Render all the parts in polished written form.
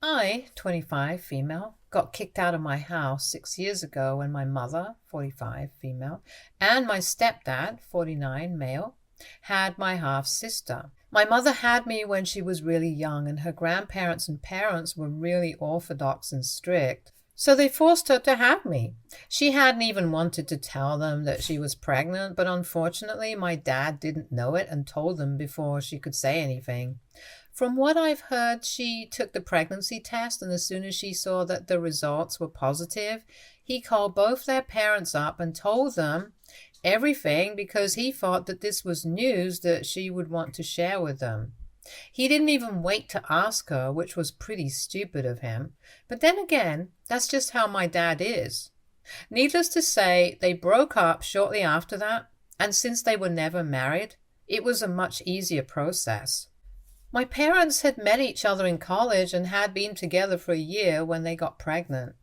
I, 25, female, got kicked out of my house 6 years ago when my mother, 45, female, and my stepdad, 49, male, had my half sister. My mother had me when she was really young, and her grandparents and parents were really orthodox and strict. So they forced her to have me. She hadn't even wanted to tell them that she was pregnant, but unfortunately, my dad didn't know it and told them before she could say anything. From what I've heard, she took the pregnancy test, and as soon as she saw that the results were positive, he called both their parents up and told them everything because he thought that this was news that she would want to share with them. He didn't even wait to ask her, which was pretty stupid of him. But then again, that's just how my dad is. Needless to say, they broke up shortly after that, and since they were never married, it was a much easier process. My parents had met each other in college and had been together for a year when they got pregnant.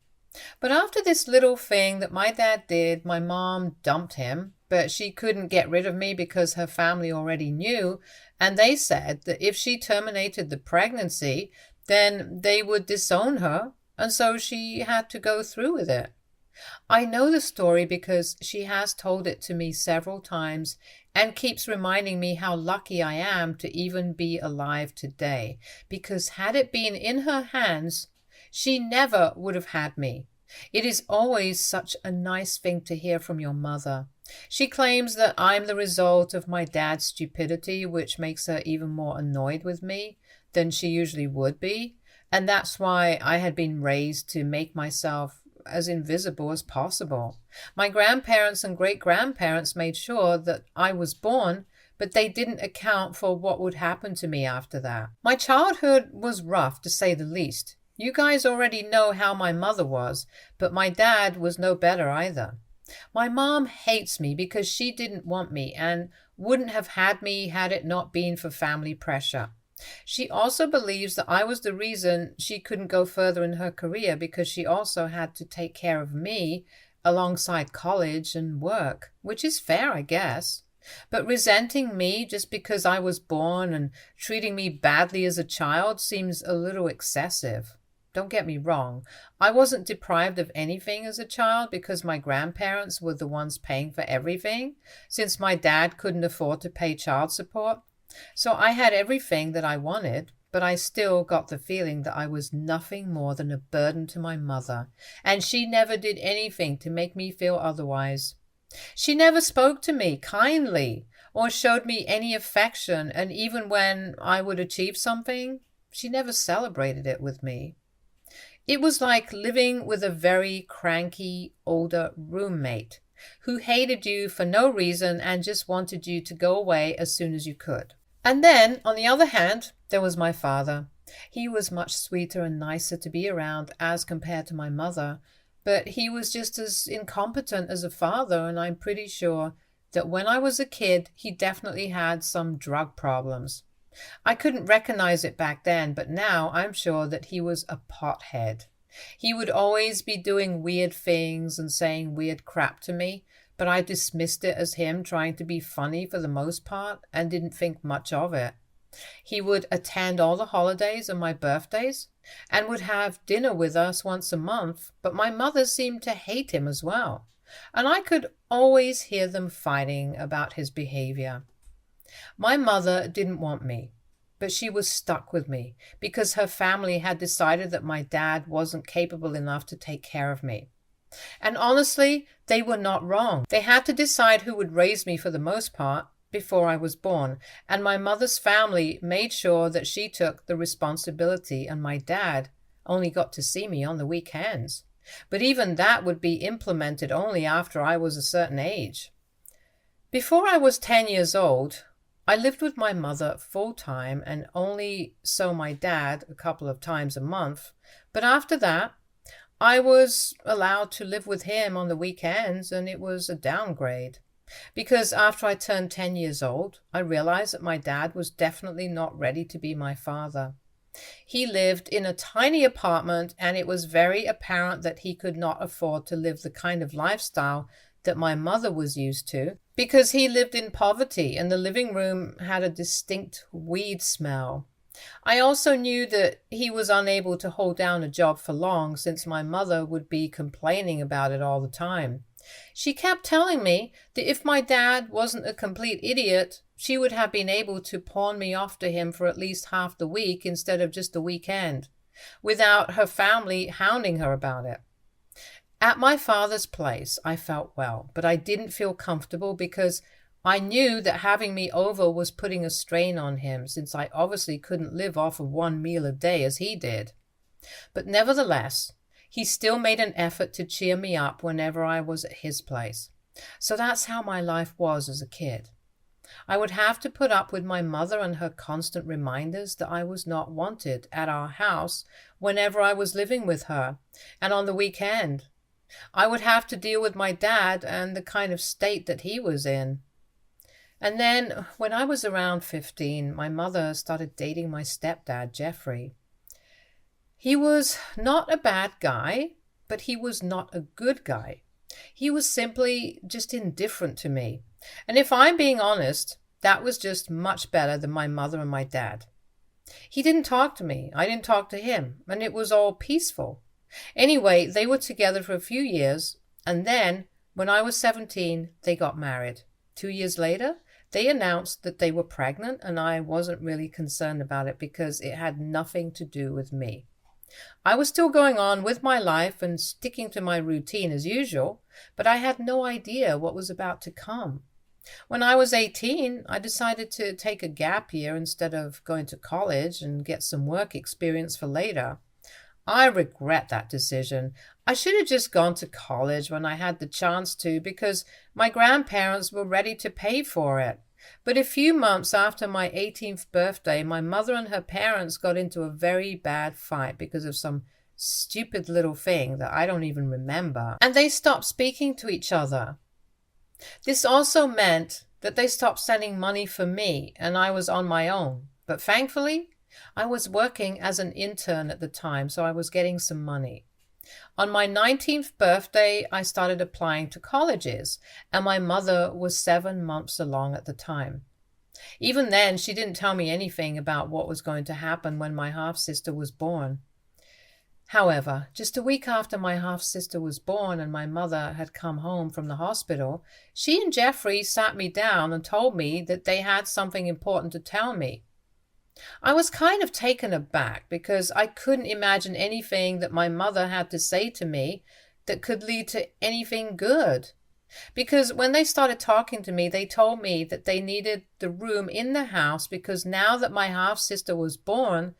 But after this little thing that my dad did, my mom dumped him, but she couldn't get rid of me because her family already knew, and they said that if she terminated the pregnancy, then they would disown her, and so she had to go through with it. I know the story because she has told it to me several times and keeps reminding me how lucky I am to even be alive today, because had it been in her hands, she never would have had me. It is always such a nice thing to hear from your mother. She claims that I'm the result of my dad's stupidity, which makes her even more annoyed with me than she usually would be, and that's why I had been raised to make myself as invisible as possible. My grandparents and great-grandparents made sure that I was born, but they didn't account for what would happen to me after that. My childhood was rough, to say the least. You guys already know how my mother was, but my dad was no better either. My mom hates me because she didn't want me and wouldn't have had me had it not been for family pressure. She also believes that I was the reason she couldn't go further in her career because she also had to take care of me alongside college and work, which is fair, I guess. But resenting me just because I was born and treating me badly as a child seems a little excessive. Don't get me wrong, I wasn't deprived of anything as a child because my grandparents were the ones paying for everything, since my dad couldn't afford to pay child support. So I had everything that I wanted, but I still got the feeling that I was nothing more than a burden to my mother, and she never did anything to make me feel otherwise. She never spoke to me kindly or showed me any affection, and even when I would achieve something, she never celebrated it with me. It was like living with a very cranky older roommate who hated you for no reason and just wanted you to go away as soon as you could. And then, on the other hand, there was my father. He was much sweeter and nicer to be around as compared to my mother, but he was just as incompetent as a father, and I'm pretty sure that when I was a kid, he definitely had some drug problems. I couldn't recognize it back then, but now I'm sure that he was a pothead. He would always be doing weird things and saying weird crap to me, but I dismissed it as him trying to be funny for the most part and didn't think much of it. He would attend all the holidays and my birthdays and would have dinner with us once a month, but my mother seemed to hate him as well, and I could always hear them fighting about his behavior. My mother didn't want me, but she was stuck with me because her family had decided that my dad wasn't capable enough to take care of me. And honestly, they were not wrong. They had to decide who would raise me for the most part before I was born, and my mother's family made sure that she took the responsibility, and my dad only got to see me on the weekends. But even that would be implemented only after I was a certain age. Before I was 10 years old, I lived with my mother full-time and only saw my dad a couple of times a month, but after that, I was allowed to live with him on the weekends, and it was a downgrade. Because after I turned 10 years old, I realized that my dad was definitely not ready to be my father. He lived in a tiny apartment, and it was very apparent that he could not afford to live the kind of lifestyle that my mother was used to, because he lived in poverty and the living room had a distinct weed smell. I also knew that he was unable to hold down a job for long since my mother would be complaining about it all the time. She kept telling me that if my dad wasn't a complete idiot, she would have been able to pawn me off to him for at least half the week instead of just a weekend, without her family hounding her about it. At my father's place, I felt well, but I didn't feel comfortable because I knew that having me over was putting a strain on him, since I obviously couldn't live off of one meal a day as he did. But nevertheless, he still made an effort to cheer me up whenever I was at his place. So that's how my life was as a kid. I would have to put up with my mother and her constant reminders that I was not wanted at our house whenever I was living with her, and on the weekend. I would have to deal with my dad and the kind of state that he was in. And then, when I was around 15, my mother started dating my stepdad, Jeffrey. He was not a bad guy, but he was not a good guy. He was simply just indifferent to me. And if I'm being honest, that was just much better than my mother and my dad. He didn't talk to me, I didn't talk to him, and it was all peaceful. Anyway, they were together for a few years, and then, when I was 17, they got married. 2 years later, they announced that they were pregnant, and I wasn't really concerned about it because it had nothing to do with me. I was still going on with my life and sticking to my routine as usual, but I had no idea what was about to come. When I was 18, I decided to take a gap year instead of going to college and get some work experience for later. I regret that decision. I should have just gone to college when I had the chance to because my grandparents were ready to pay for it. But a few months after my 18th birthday, my mother and her parents got into a very bad fight because of some stupid little thing that I don't even remember, and they stopped speaking to each other. This also meant that they stopped sending money for me, and I was on my own. But thankfully, I was working as an intern at the time, so I was getting some money. On my 19th birthday, I started applying to colleges, and my mother was 7 months along at the time. Even then, she didn't tell me anything about what was going to happen when my half-sister was born. However, just a week after my half-sister was born and my mother had come home from the hospital, she and Jeffrey sat me down and told me that they had something important to tell me. I was kind of taken aback because I couldn't imagine anything that my mother had to say to me that could lead to anything good. Because when they started talking to me, they told me that they needed the room in the house because now that my half-sister was born,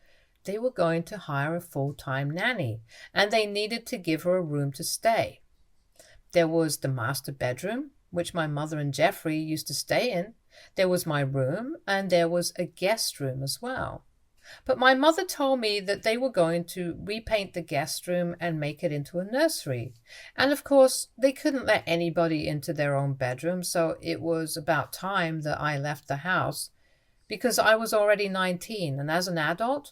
they were going to hire a full-time nanny, and they needed to give her a room to stay. There was the master bedroom, which my mother and Jeffrey used to stay in. There was my room, and there was a guest room as well. But my mother told me that they were going to repaint the guest room and make it into a nursery. And of course, they couldn't let anybody into their own bedroom, so it was about time that I left the house, because I was already 19, and as an adult,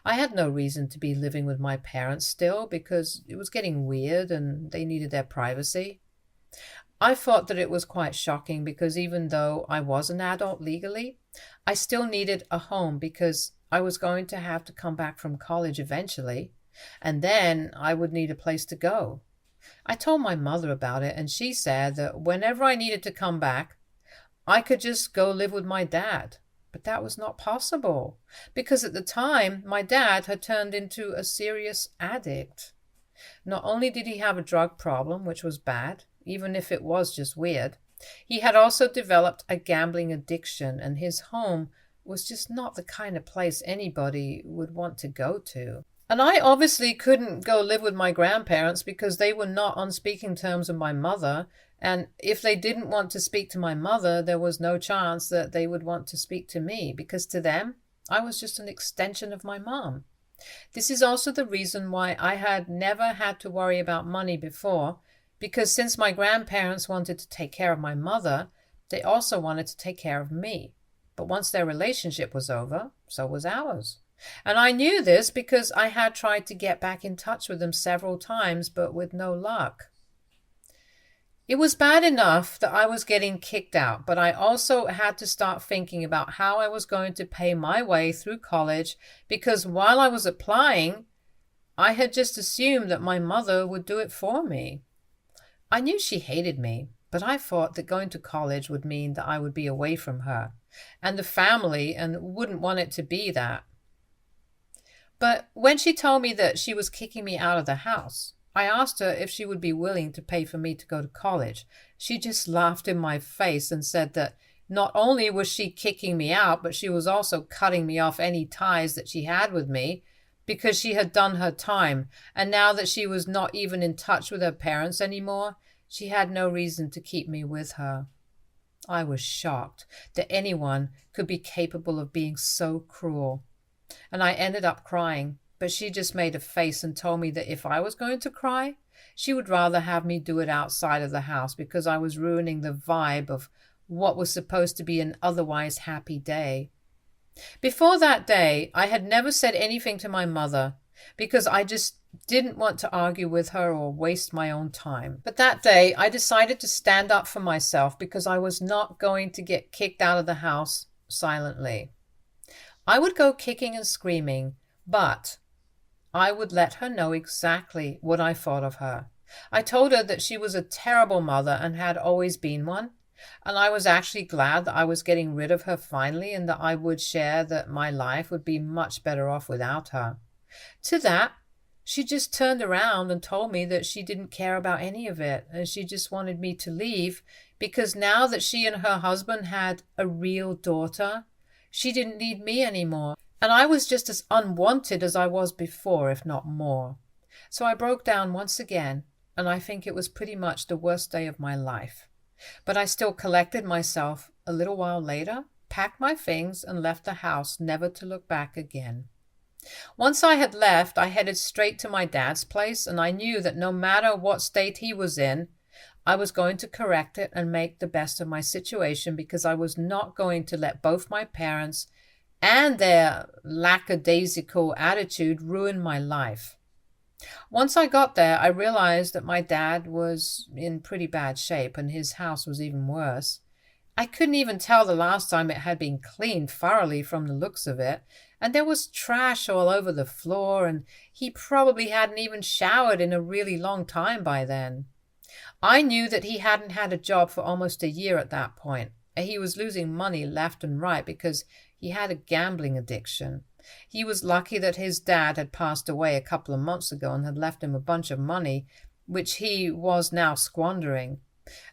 I had no reason to be living with my parents still because it was getting weird and they needed their privacy. I thought that it was quite shocking because even though I was an adult legally, I still needed a home because I was going to have to come back from college eventually, and then I would need a place to go. I told my mother about it, and she said that whenever I needed to come back, I could just go live with my dad. But that was not possible because at the time, my dad had turned into a serious addict. Not only did he have a drug problem, which was bad, even if it was just weird, he had also developed a gambling addiction, and his home was just not the kind of place anybody would want to go to. And I obviously couldn't go live with my grandparents because they were not on speaking terms with my mother, and if they didn't want to speak to my mother, there was no chance that they would want to speak to me because to them, I was just an extension of my mom. This is also the reason why I had never had to worry about money before, because since my grandparents wanted to take care of my mother, they also wanted to take care of me. But once their relationship was over, so was ours. And I knew this because I had tried to get back in touch with them several times, but with no luck. It was bad enough that I was getting kicked out, but I also had to start thinking about how I was going to pay my way through college because while I was applying, I had just assumed that my mother would do it for me. I knew she hated me, but I thought that going to college would mean that I would be away from her and the family and wouldn't want it to be that. But when she told me that she was kicking me out of the house, I asked her if she would be willing to pay for me to go to college. She just laughed in my face and said that not only was she kicking me out, but she was also cutting me off any ties that she had with me because she had done her time, and now that she was not even in touch with her parents anymore, she had no reason to keep me with her. I was shocked that anyone could be capable of being so cruel, and I ended up crying, but she just made a face and told me that if I was going to cry, she would rather have me do it outside of the house because I was ruining the vibe of what was supposed to be an otherwise happy day. Before that day, I had never said anything to my mother because I just didn't want to argue with her or waste my own time. But that day, I decided to stand up for myself because I was not going to get kicked out of the house silently. I would go kicking and screaming, but I would let her know exactly what I thought of her. I told her that she was a terrible mother and had always been one, and I was actually glad that I was getting rid of her finally and that I would share that my life would be much better off without her. To that, she just turned around and told me that she didn't care about any of it and she just wanted me to leave because now that she and her husband had a real daughter, she didn't need me anymore, and I was just as unwanted as I was before, if not more. So I broke down once again, and I think it was pretty much the worst day of my life. But I still collected myself a little while later, packed my things, and left the house, never to look back again. Once I had left, I headed straight to my dad's place, and I knew that no matter what state he was in, I was going to correct it and make the best of my situation because I was not going to let both my parents and their lackadaisical attitude ruin my life. Once I got there, I realized that my dad was in pretty bad shape and his house was even worse. I couldn't even tell the last time it had been cleaned thoroughly from the looks of it, and there was trash all over the floor, and he probably hadn't even showered in a really long time by then. I knew that he hadn't had a job for almost a year at that point. He was losing money left and right because he had a gambling addiction. He was lucky that his dad had passed away a couple of months ago and had left him a bunch of money, which he was now squandering.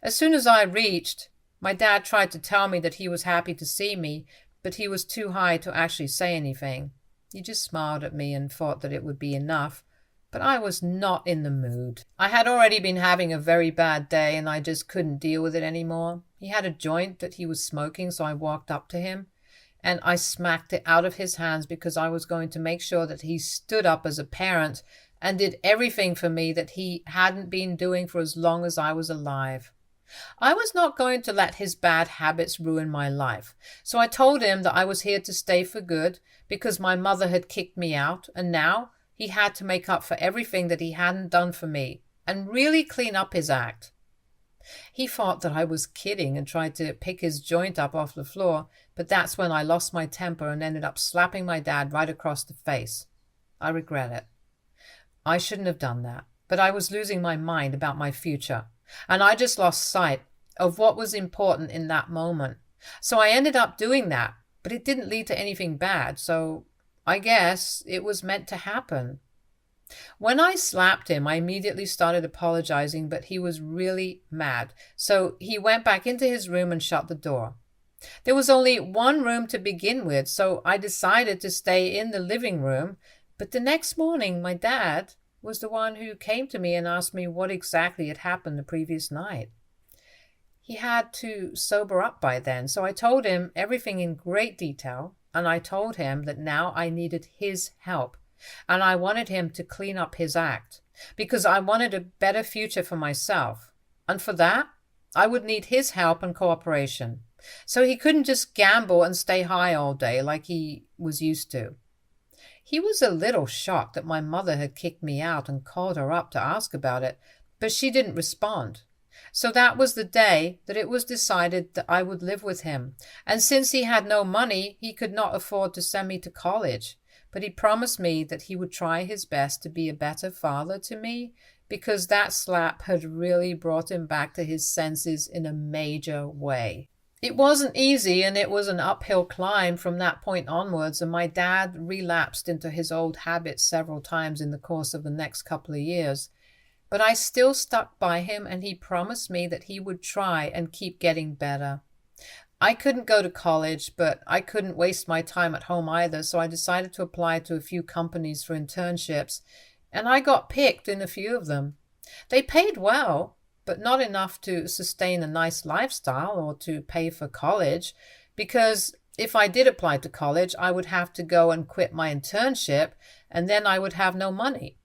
As soon as I reached, my dad tried to tell me that he was happy to see me, but he was too high to actually say anything. He just smiled at me and thought that it would be enough, but I was not in the mood. I had already been having a very bad day and I just couldn't deal with it anymore. He had a joint that he was smoking, so I walked up to him and I smacked it out of his hands because I was going to make sure that he stood up as a parent and did everything for me that he hadn't been doing for as long as I was alive. I was not going to let his bad habits ruin my life, so I told him that I was here to stay for good because my mother had kicked me out, and now he had to make up for everything that he hadn't done for me and really clean up his act. He thought that I was kidding and tried to pick his joint up off the floor, but that's when I lost my temper and ended up slapping my dad right across the face. I regret it. I shouldn't have done that, but I was losing my mind about my future, and I just lost sight of what was important in that moment. So I ended up doing that, but it didn't lead to anything bad, so I guess it was meant to happen. When I slapped him, I immediately started apologizing, but he was really mad, so he went back into his room and shut the door. There was only one room to begin with, so I decided to stay in the living room, but the next morning my dad was the one who came to me and asked me what exactly had happened the previous night. He had to sober up by then, so I told him everything in great detail, and I told him that now I needed his help, and I wanted him to clean up his act, because I wanted a better future for myself, and for that, I would need his help and cooperation. So he couldn't just gamble and stay high all day like he was used to. He was a little shocked that my mother had kicked me out and called her up to ask about it, but she didn't respond. So that was the day that it was decided that I would live with him. And since he had no money, he could not afford to send me to college. But he promised me that he would try his best to be a better father to me, because that slap had really brought him back to his senses in a major way. It wasn't easy, and it was an uphill climb from that point onwards, and my dad relapsed into his old habits several times in the course of the next couple of years. But I still stuck by him, and he promised me that he would try and keep getting better. I couldn't go to college, but I couldn't waste my time at home either, so I decided to apply to a few companies for internships, and I got picked in a few of them. They paid well, but not enough to sustain a nice lifestyle or to pay for college, because if I did apply to college, I would have to go and quit my internship, and then I would have no money.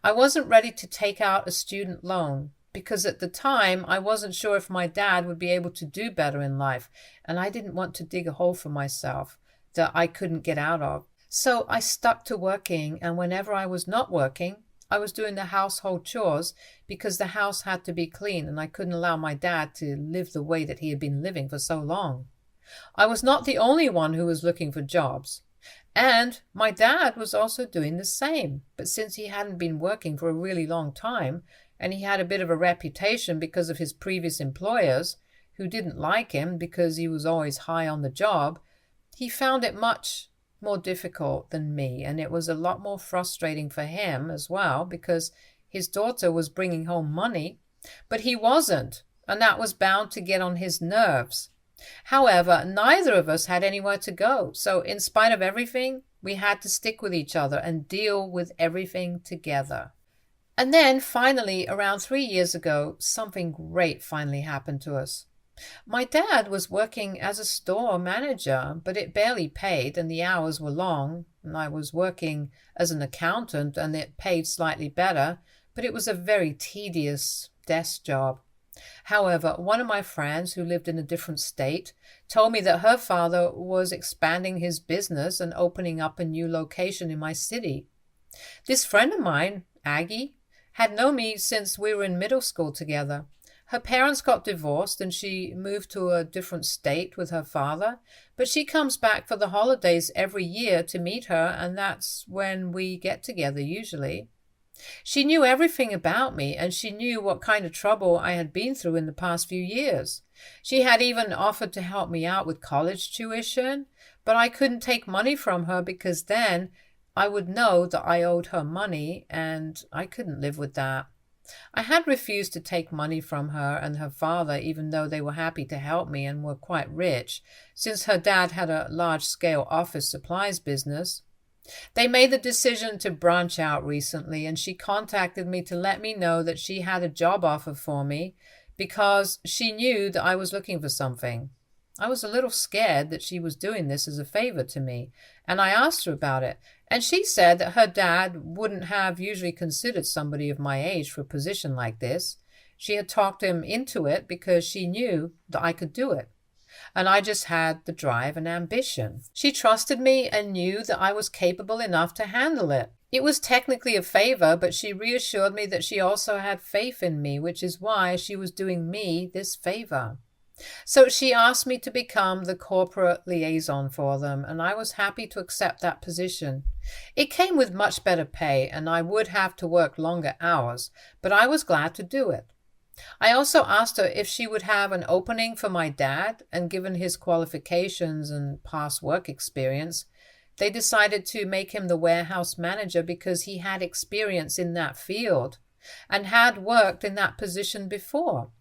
I wasn't ready to take out a student loan, because at the time I wasn't sure if my dad would be able to do better in life, and I didn't want to dig a hole for myself that I couldn't get out of. So I stuck to working, and whenever I was not working, I was doing the household chores, because the house had to be clean and I couldn't allow my dad to live the way that he had been living for so long. I was not the only one who was looking for jobs. And my dad was also doing the same, but since he hadn't been working for a really long time, and he had a bit of a reputation because of his previous employers, who didn't like him because he was always high on the job, he found it much more difficult than me, and it was a lot more frustrating for him as well, because his daughter was bringing home money, but he wasn't, and that was bound to get on his nerves. However, neither of us had anywhere to go, so in spite of everything, we had to stick with each other and deal with everything together. And then finally, around 3 years ago, something great finally happened to us. My dad was working as a store manager, but it barely paid and the hours were long, and I was working as an accountant and it paid slightly better, but it was a very tedious desk job. However, one of my friends who lived in a different state told me that her father was expanding his business and opening up a new location in my city. This friend of mine, Aggie, had known me since we were in middle school together. Her parents got divorced and she moved to a different state with her father, but she comes back for the holidays every year to meet her, and that's when we get together usually. She knew everything about me, and she knew what kind of trouble I had been through in the past few years. She had even offered to help me out with college tuition, but I couldn't take money from her because then I would know that I owed her money, and I couldn't live with that. I had refused to take money from her and her father, even though they were happy to help me and were quite rich, since her dad had a large-scale office supplies business. They made the decision to branch out recently, and she contacted me to let me know that she had a job offer for me because she knew that I was looking for something. I was a little scared that she was doing this as a favor to me, and I asked her about it, and she said that her dad wouldn't have usually considered somebody of my age for a position like this. She had talked him into it because she knew that I could do it, and I just had the drive and ambition. She trusted me and knew that I was capable enough to handle it. It was technically a favor, but she reassured me that she also had faith in me, which is why she was doing me this favor. So she asked me to become the corporate liaison for them, and I was happy to accept that position. It came with much better pay, and I would have to work longer hours, but I was glad to do it. I also asked her if she would have an opening for my dad, and given his qualifications and past work experience, they decided to make him the warehouse manager because he had experience in that field and had worked in that position before.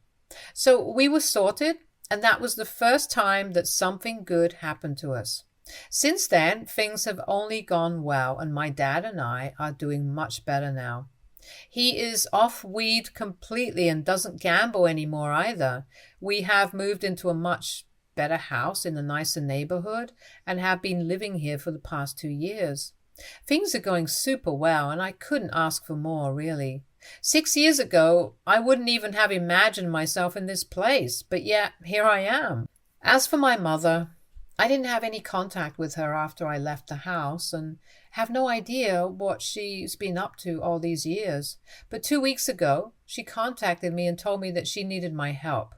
So we were sorted, and that was the first time that something good happened to us. Since then, things have only gone well, and my dad and I are doing much better now. He is off weed completely and doesn't gamble anymore either. We have moved into a much better house in a nicer neighborhood and have been living here for the past 2 years. Things are going super well, and I couldn't ask for more, really. 6 years ago, I wouldn't even have imagined myself in this place, but yet here I am. As for my mother, I didn't have any contact with her after I left the house, and Have no idea what she's been up to all these years. But 2 weeks ago, she contacted me and told me that she needed my help.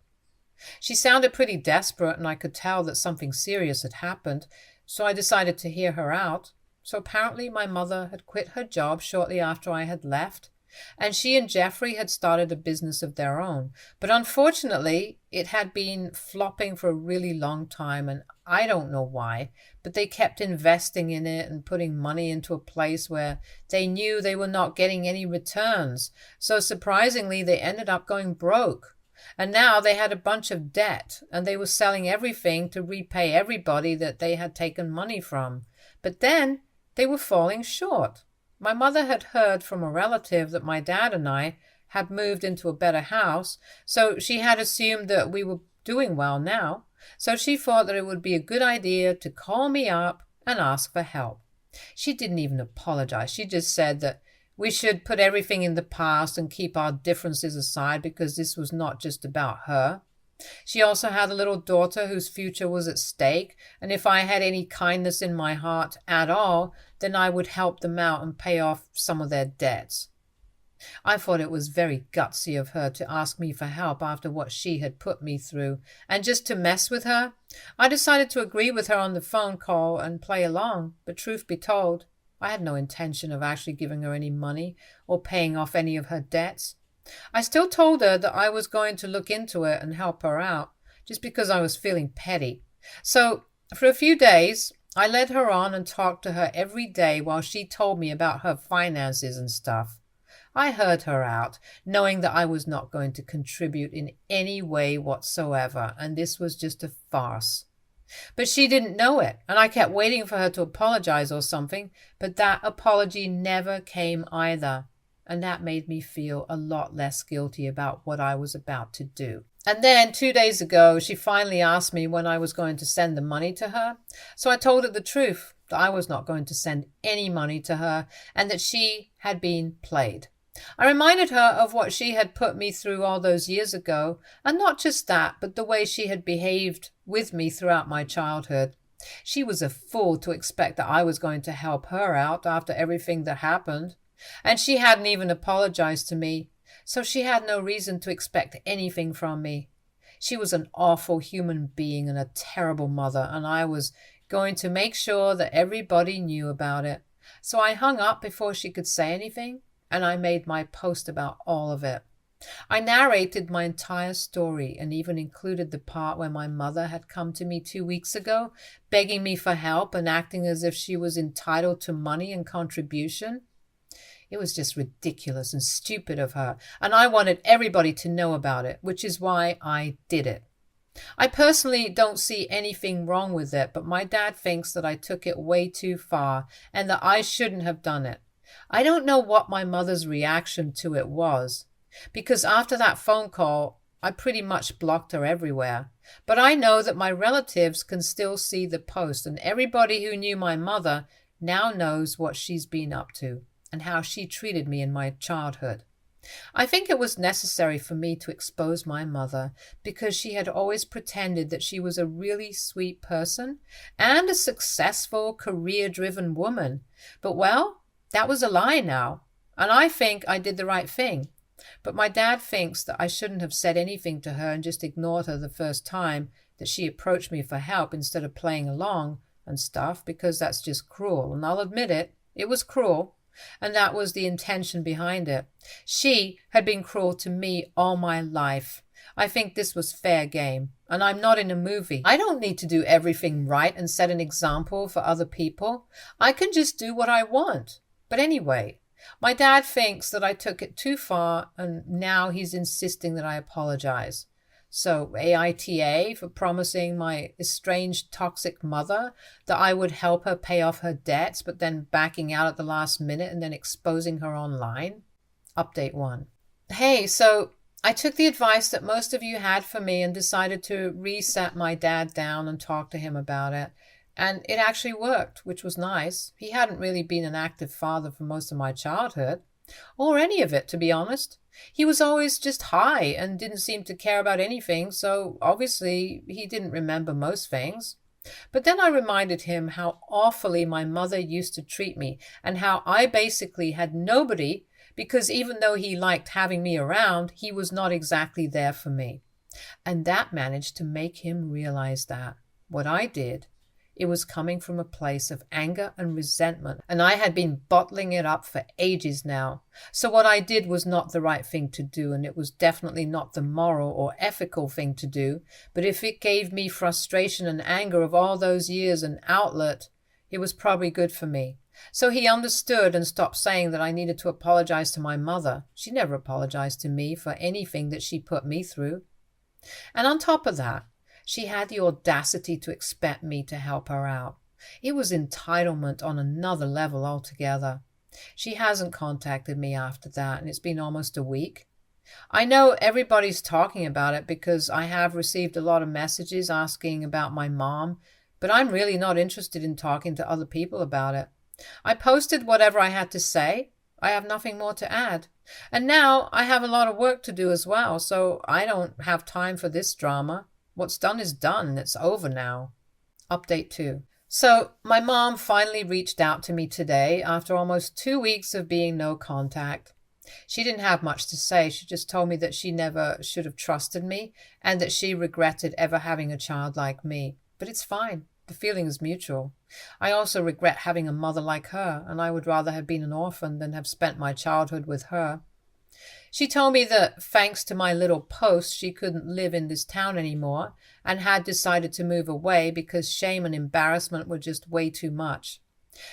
She sounded pretty desperate, and I could tell that something serious had happened, so I decided to hear her out. So apparently my mother had quit her job shortly after I had left, and she and Jeffrey had started a business of their own. But unfortunately, it had been flopping for a really long time, and I don't know why, but they kept investing in it and putting money into a place where they knew they were not getting any returns. So surprisingly, they ended up going broke. And now they had a bunch of debt, and they were selling everything to repay everybody that they had taken money from. But then they were falling short. My mother had heard from a relative that my dad and I had moved into a better house, so she had assumed that we were doing well now. So she thought that it would be a good idea to call me up and ask for help. She didn't even apologize. She just said that we should put everything in the past and keep our differences aside because this was not just about her. She also had a little daughter whose future was at stake, and if I had any kindness in my heart at all, then I would help them out and pay off some of their debts. I thought it was very gutsy of her to ask me for help after what she had put me through, and just to mess with her, I decided to agree with her on the phone call and play along. But truth be told, I had no intention of actually giving her any money or paying off any of her debts. I still told her that I was going to look into it and help her out, just because I was feeling petty. So, for a few days, I led her on and talked to her every day while she told me about her finances and stuff. I heard her out, knowing that I was not going to contribute in any way whatsoever, and this was just a farce. But she didn't know it, and I kept waiting for her to apologize or something, but that apology never came either. And that made me feel a lot less guilty about what I was about to do. And then 2 days ago, she finally asked me when I was going to send the money to her. So I told her the truth, that I was not going to send any money to her and that she had been played. I reminded her of what she had put me through all those years ago, and not just that, but the way she had behaved with me throughout my childhood. She was a fool to expect that I was going to help her out after everything that happened. And she hadn't even apologized to me, so she had no reason to expect anything from me. She was an awful human being and a terrible mother, and I was going to make sure that everybody knew about it. So I hung up before she could say anything, and I made my post about all of it. I narrated my entire story and even included the part where my mother had come to me 2 weeks ago, begging me for help and acting as if she was entitled to money and contribution. It was just ridiculous and stupid of her, and I wanted everybody to know about it, which is why I did it. I personally don't see anything wrong with it, but my dad thinks that I took it way too far and that I shouldn't have done it. I don't know what my mother's reaction to it was, because after that phone call, I pretty much blocked her everywhere. But I know that my relatives can still see the post, and everybody who knew my mother now knows what she's been up to and how she treated me in my childhood. I think it was necessary for me to expose my mother because she had always pretended that she was a really sweet person and a successful, career-driven woman. But, well, that was a lie now, and I think I did the right thing. But my dad thinks that I shouldn't have said anything to her and just ignored her the first time that she approached me for help instead of playing along and stuff, because that's just cruel. And I'll admit it, it was cruel. And that was the intention behind it. She had been cruel to me all my life. I think this was fair game, and I'm not in a movie. I don't need to do everything right and set an example for other people. I can just do what I want. But anyway, my dad thinks that I took it too far, and now he's insisting that I apologize. So AITA for promising my estranged toxic mother that I would help her pay off her debts, but then backing out at the last minute and then exposing her online. Update 1. Hey, so I took the advice that most of you had for me and decided to reset my dad down and talk to him about it. And it actually worked, which was nice. He hadn't really been an active father for most of my childhood, or any of it, to be honest. He was always just high and didn't seem to care about anything, so obviously he didn't remember most things. But then I reminded him how awfully my mother used to treat me and how I basically had nobody because even though he liked having me around, he was not exactly there for me. And that managed to make him realize that what I did, it was coming from a place of anger and resentment, and I had been bottling it up for ages now. So what I did was not the right thing to do, and it was definitely not the moral or ethical thing to do. But if it gave me frustration and anger of all those years an outlet, it was probably good for me. So he understood and stopped saying that I needed to apologize to my mother. She never apologized to me for anything that she put me through. And on top of that, she had the audacity to expect me to help her out. It was entitlement on another level altogether. She hasn't contacted me after that, and it's been almost a week. I know everybody's talking about it because I have received a lot of messages asking about my mom, but I'm really not interested in talking to other people about it. I posted whatever I had to say. I have nothing more to add. And now I have a lot of work to do as well, so I don't have time for this drama. What's done is done. It's over now. Update 2. So my mom finally reached out to me today after almost 2 weeks of being no contact. She didn't have much to say. She just told me that she never should have trusted me and that she regretted ever having a child like me. But it's fine. The feeling is mutual. I also regret having a mother like her, and I would rather have been an orphan than have spent my childhood with her. She told me that thanks to my little post, she couldn't live in this town anymore and had decided to move away because shame and embarrassment were just way too much.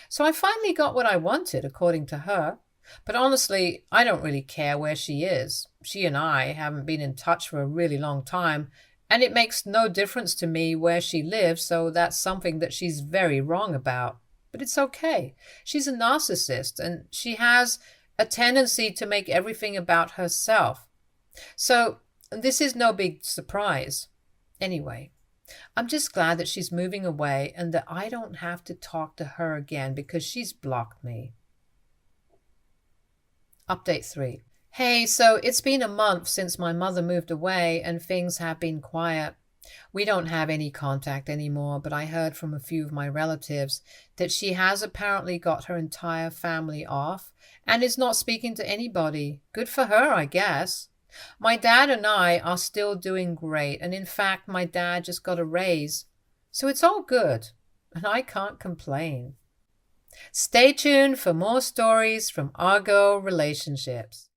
So I finally got what I wanted, according to her. But honestly, I don't really care where she is. She and I haven't been in touch for a really long time, and it makes no difference to me where she lives, so that's something that she's very wrong about. But it's okay. She's a narcissist, and she has a tendency to make everything about herself. So this is no big surprise. Anyway, I'm just glad that she's moving away and that I don't have to talk to her again because she's blocked me. Update 3. Hey, so it's been a month since my mother moved away and things have been quiet. We don't have any contact anymore, but I heard from a few of my relatives that she has apparently got her entire family off and is not speaking to anybody. Good for her, I guess. My dad and I are still doing great, and in fact, my dad just got a raise. So it's all good, and I can't complain. Stay tuned for more stories from Argo Relationships.